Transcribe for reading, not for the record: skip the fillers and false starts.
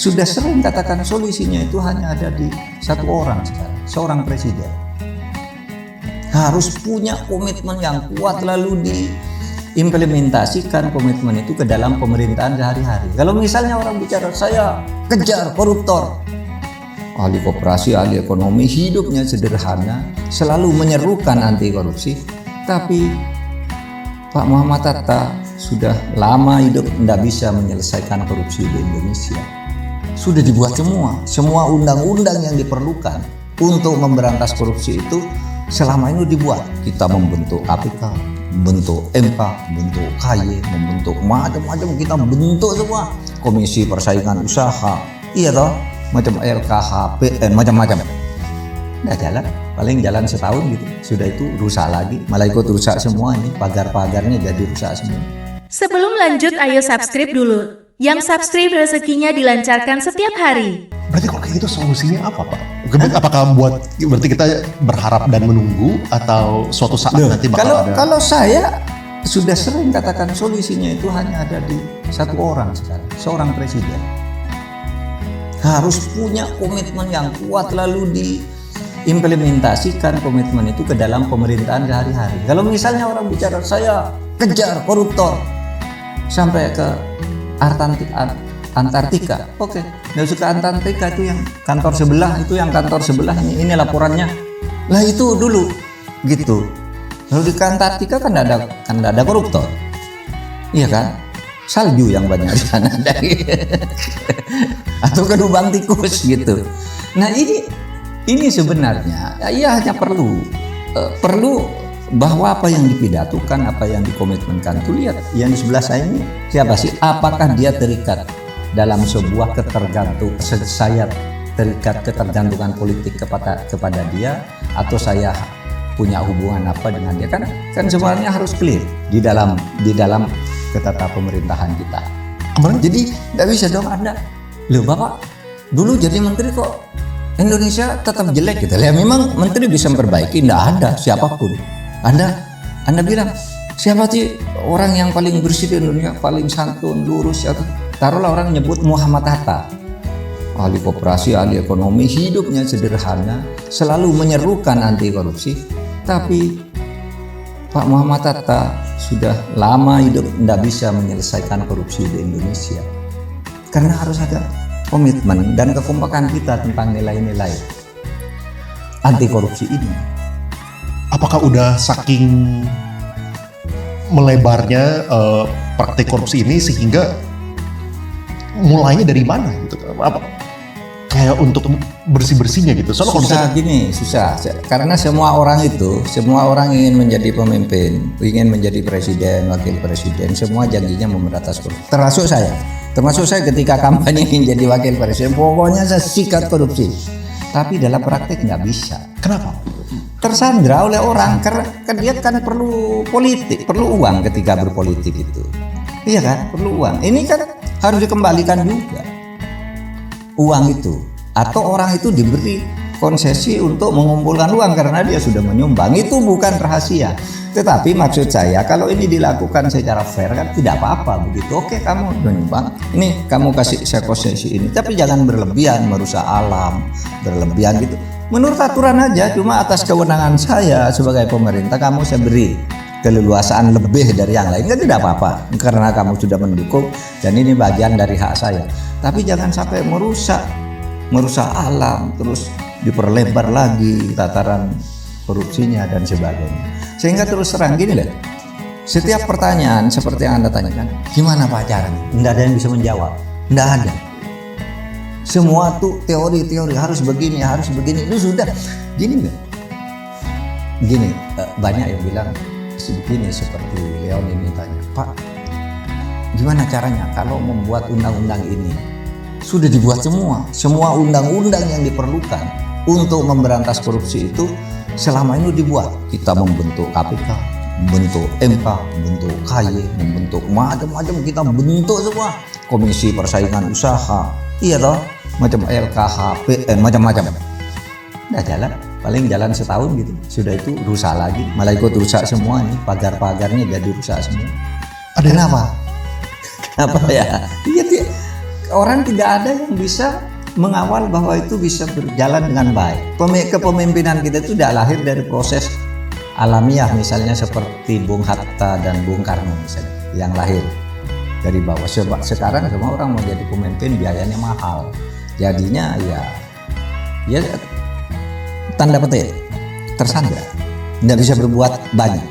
sudah sering katakan solusinya itu hanya ada di satu orang sekarang, seorang presiden. Harus punya komitmen yang kuat lalu diimplementasikan komitmen itu ke dalam pemerintahan sehari-hari. Kalau misalnya orang bicara saya kejar koruptor, ahli koperasi, ahli ekonomi, hidupnya sederhana, selalu menyerukan anti korupsi, tapi Pak Muhammad Hatta sudah lama hidup tidak bisa menyelesaikan korupsi di Indonesia. Sudah dibuat semua undang-undang yang diperlukan untuk memberantas korupsi itu selama ini dibuat. Kita membentuk KPK, membentuk MK, membentuk KY, membentuk macam-macam, kita bentuk semua. Komisi Persaingan Usaha, iya toh, macam LKHPN, macam-macam. Nggak jalan, paling jalan setahun gitu. Sudah itu rusak lagi, malah ikut rusak semua ini, pagar-pagarnya jadi rusak semua. Sebelum lanjut, ayo subscribe dulu. Yang subscribe rezekinya dilancarkan setiap hari. Berarti kalau kayak gitu solusinya apa, Pak? Apakah berarti kita berharap dan menunggu atau suatu saat nanti bakal ada? Kalau saya sudah sering katakan solusinya itu hanya ada di satu orang sekarang, seorang presiden. Harus punya komitmen yang kuat lalu diimplementasikan komitmen itu ke dalam pemerintahan sehari-hari. Kalau misalnya orang bicara saya kejar koruptor sampai ke Antartika, oke, nggak usah ke Antartika, itu yang kantor sebelah, ini laporannya. Lah itu dulu, gitu. Lalu di Antartika kan ada koruptor, iya kan? Salju yang banyak di sana, atau ke lubang tikus gitu. Nah ini sebenarnya, ya hanya perlu bahwa apa yang dipidatukan, apa yang dikomitmenkan, tuh lihat yang di sebelah saya ini siapa sih? Apakah dia terikat dalam sebuah saya terikat ketergantungan politik kepada dia, atau saya punya hubungan apa dengan dia? Kan sebenarnya harus clear di dalam ketata pemerintahan kita. Jadi nggak bisa dong Anda, loh Bapak dulu jadi menteri kok Indonesia tetap jelek gitu. Ya memang menteri bisa memperbaiki, nggak ada siapapun. Anda bilang siapa sih orang yang paling bersih di Indonesia, paling santun, lurus, atau taruhlah orang nyebut Muhammad Hatta, ahli koperasi, ahli ekonomi, hidupnya sederhana, selalu menyerukan anti korupsi, tapi Pak Muhammad Hatta sudah lama hidup tidak bisa menyelesaikan korupsi di Indonesia. Karena harus ada komitmen dan kekompakan kita tentang nilai-nilai anti korupsi ini. Apakah udah saking melebarnya praktik korupsi ini sehingga mulainya dari mana gitu? Apa kayak untuk bersih-bersihnya gitu? Soalnya susah. Karena semua orang ingin menjadi pemimpin, ingin menjadi presiden, wakil presiden, semua janjinya memberantas korupsi. Termasuk saya ketika kampanye ingin jadi wakil presiden, pokoknya saya sikat korupsi. Tapi dalam praktik nggak bisa. Kenapa? Tersandra oleh orang, karena dia kan perlu politik, perlu uang ketika berpolitik itu. Iya kan, perlu uang. Ini kan harus dikembalikan juga uang itu, atau orang itu diberi konsesi untuk mengumpulkan uang karena dia sudah menyumbang. Itu bukan rahasia. Tetapi maksud saya kalau ini dilakukan secara fair kan tidak apa-apa begitu. Oke, kamu menyumbang, ini kamu kasih saya konsesi ini, tapi jangan berlebihan, merusak alam, berlebihan gitu. Menurut aturan aja, cuma atas kewenangan saya sebagai pemerintah kamu saya beri keleluasaan lebih dari yang lain, kan tidak apa-apa karena kamu sudah mendukung dan ini bagian dari hak saya. Tapi jangan sampai merusak alam, terus diperlebar lagi tataran korupsinya dan sebagainya. Sehingga terus terang gini deh, setiap pertanyaan seperti yang Anda tanyakan, gimana Pak caranya? Tidak ada yang bisa menjawab, tidak ada. Semua tuh teori harus begini, itu sudah gini nggak? Gini, banyak yang bilang begini, seperti Leon ini tanya, Pak, gimana caranya kalau membuat undang-undang ini? Sudah dibuat semua undang-undang yang diperlukan untuk memberantas korupsi itu selama ini dibuat. Kita membentuk KPK, membentuk MK, membentuk KY, membentuk macam-macam, kita bentuk semua. Komisi Persaingan Usaha, iya toh, macam LKHPN, macam-macam. Nggak jalan, paling jalan setahun gitu. Sudah itu rusak lagi, malah ikut rusak semua ini, pagar-pagarnya jadi rusak semua. Ada kenapa ya? Iya, orang tidak ada yang bisa mengawal bahwa itu bisa berjalan dengan baik. Kepemimpinan kita itu tidak lahir dari proses alamiah, misalnya seperti Bung Hatta dan Bung Karno misalnya, yang lahir dari bawah. Sebab sekarang semua orang mau jadi pemimpin biayanya mahal, jadinya ya tanda petik tersandra, tidak bisa berbuat banyak.